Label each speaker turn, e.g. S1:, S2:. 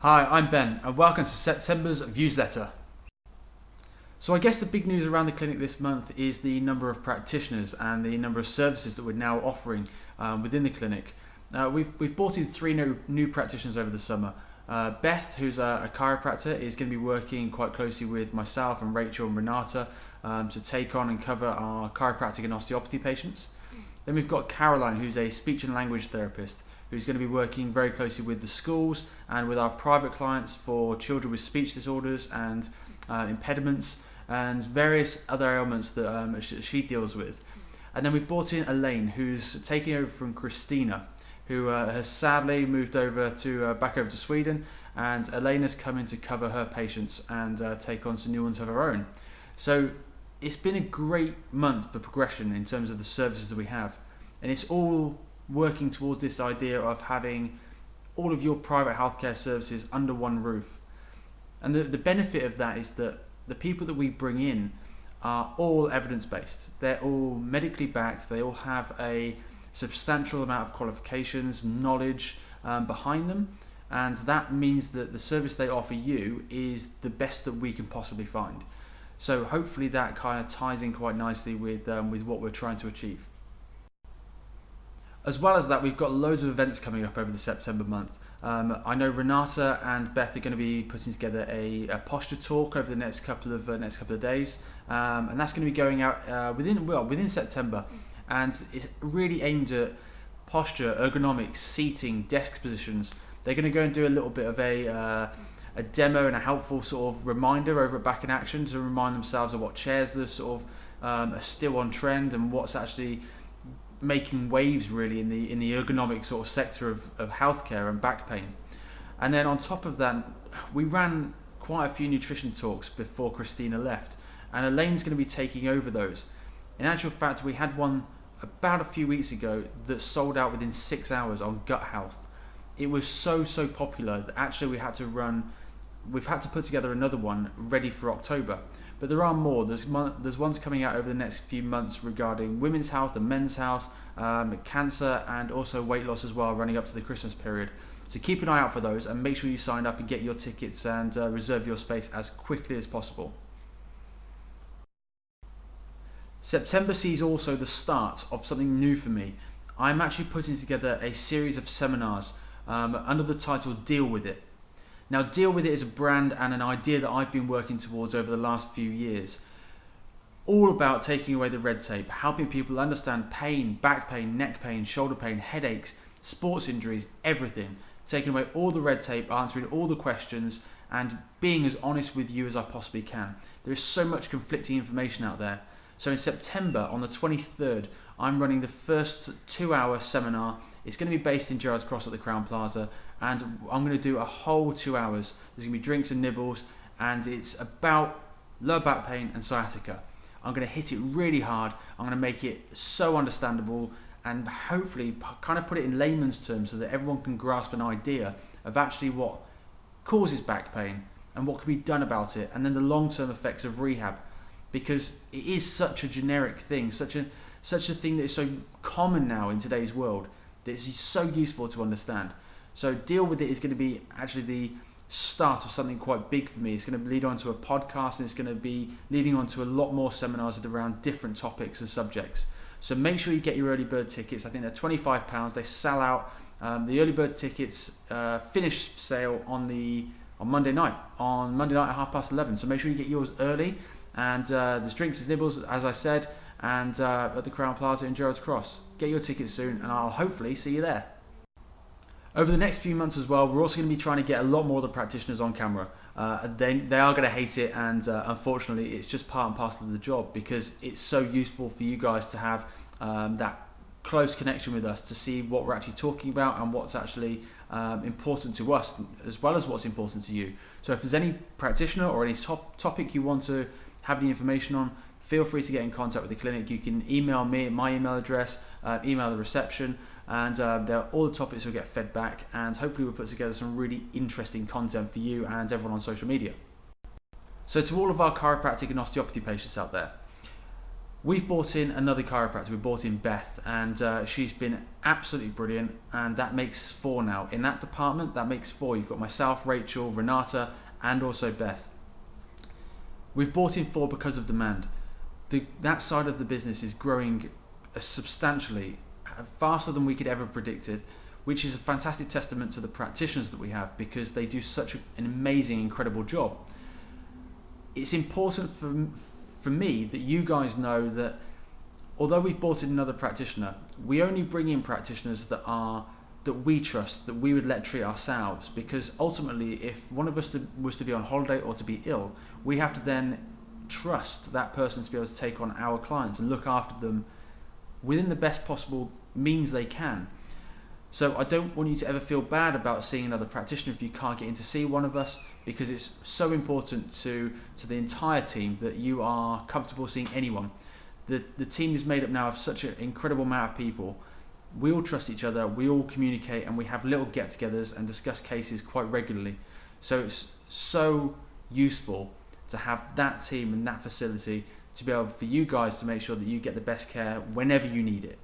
S1: Hi, I'm Ben, and welcome to September's Viewsletter. So I guess the big news around the clinic this month is the number of practitioners and the number of services that we're now offering within the clinic. We've brought in three new practitioners over the summer. Beth, who's a chiropractor, is going to be working quite closely with myself and Rachel and Renata to take on and cover our chiropractic and osteopathy patients. Then we've got Caroline, who's a speech and language therapist, who's going to be working very closely with the schools and with our private clients for children with speech disorders and impediments and various other ailments that she deals with. And then we've brought in Elaine, who's taking over from Christina, who has sadly moved over to back over to Sweden, and Elaine has come in to cover her patients and take on some new ones of her own. So it's been a great month for progression in terms of the services that we have, and it's all working towards this idea of having all of your private healthcare services under one roof. And the benefit of that is that the people that we bring in are all evidence-based. They're all medically backed. They all have a substantial amount of qualifications, knowledge behind them, and that means that the service they offer you is the best that we can possibly find. So hopefully that kind of ties in quite nicely with what we're trying to achieve. As well as that, we've got loads of events coming up over the September month. I know Renata and Beth are going to be putting together a posture talk over the next couple of days, and that's going to be going out within September, and it's really aimed at posture, ergonomics, seating, desk positions. They're going to go and do a little bit of a demo and a helpful sort of reminder over at Back in Action to remind themselves of what chairs are sort of are still on trend and what's actually making waves really in the ergonomic sort of sector of healthcare and back pain. And then on top of that, we ran quite a few nutrition talks before Christina left, and Elaine's going to be taking over those. In actual fact, we had one about a few weeks ago that sold out within 6 hours on gut health. It was so popular that actually we've had to put together another one ready for October. But there are more. There's ones coming out over the next few months regarding women's health and men's health, cancer, and also weight loss as well, running up to the Christmas period. So keep an eye out for those and make sure you sign up and get your tickets and reserve your space as quickly as possible. September sees also the start of something new for me. I'm actually putting together a series of seminars under the title Deal With It. Now, Deal With It is a brand and an idea that I've been working towards over the last few years. All about taking away the red tape, helping people understand pain, back pain, neck pain, shoulder pain, headaches, sports injuries, everything. Taking away all the red tape, answering all the questions, and being as honest with you as I possibly can. There is so much conflicting information out there. So in September, on the 23rd, I'm running the first 2-hour seminar. It's going to be based in Gerrards Cross at the Crowne Plaza, and I'm going to do a whole 2 hours. There's going to be drinks and nibbles, and it's about lower back pain and sciatica. I'm going to hit it really hard. I'm going to make it so understandable and hopefully kind of put it in layman's terms so that everyone can grasp an idea of actually what causes back pain and what can be done about it, and then the long-term effects of rehab. Because it is such a generic thing, such a thing that is so common now in today's world, that it's so useful to understand. So Deal With It is going to be actually the start of something quite big for me. It's going to lead on to a podcast, and it's going to be leading on to a lot more seminars around different topics and subjects. So make sure you get your early bird tickets. I think they're £25. They sell out. The early bird tickets finish sale on Monday night at 11:30. So make sure you get yours early. And there's drinks and nibbles, as I said, and at the Crowne Plaza in Gerrards Cross. Get your tickets soon, and I'll hopefully see you there. Over the next few months as well, we're also going to be trying to get a lot more of the practitioners on camera. They are going to hate it, and unfortunately it's just part and parcel of the job, because it's so useful for you guys to have that close connection with us, to see what we're actually talking about and what's actually important to us, as well as what's important to you. So if there's any practitioner or any topic you want to have any information on, feel free to get in contact with the clinic. You can email me at my email address, email the reception, and all the topics will get fed back, and hopefully we'll put together some really interesting content for you and everyone on social media. So to all of our chiropractic and osteopathy patients out there, We've brought in another chiropractor. We brought in Beth, and she's been absolutely brilliant, and that makes 4 now. In that department, that makes 4. You've got myself, Rachel, Renata, and also Beth. We've brought in 4 because of demand. That side of the business is growing substantially, faster than we could ever predicted, which is a fantastic testament to the practitioners that we have, because they do such an amazing, incredible job. It's important for me that you guys know that although we've brought in another practitioner, we only bring in practitioners that we trust, that we would let treat ourselves, because ultimately if one of us was to be on holiday or to be ill, we have to then trust that person to be able to take on our clients and look after them within the best possible means they can. So I don't want you to ever feel bad about seeing another practitioner if you can't get in to see one of us, because it's so important to the entire team that you are comfortable seeing anyone. The team is made up now of such an incredible amount of people. We all trust each other, we all communicate, and we have little get-togethers and discuss cases quite regularly. So it's so useful to have that team and that facility to be able for you guys to make sure that you get the best care whenever you need it.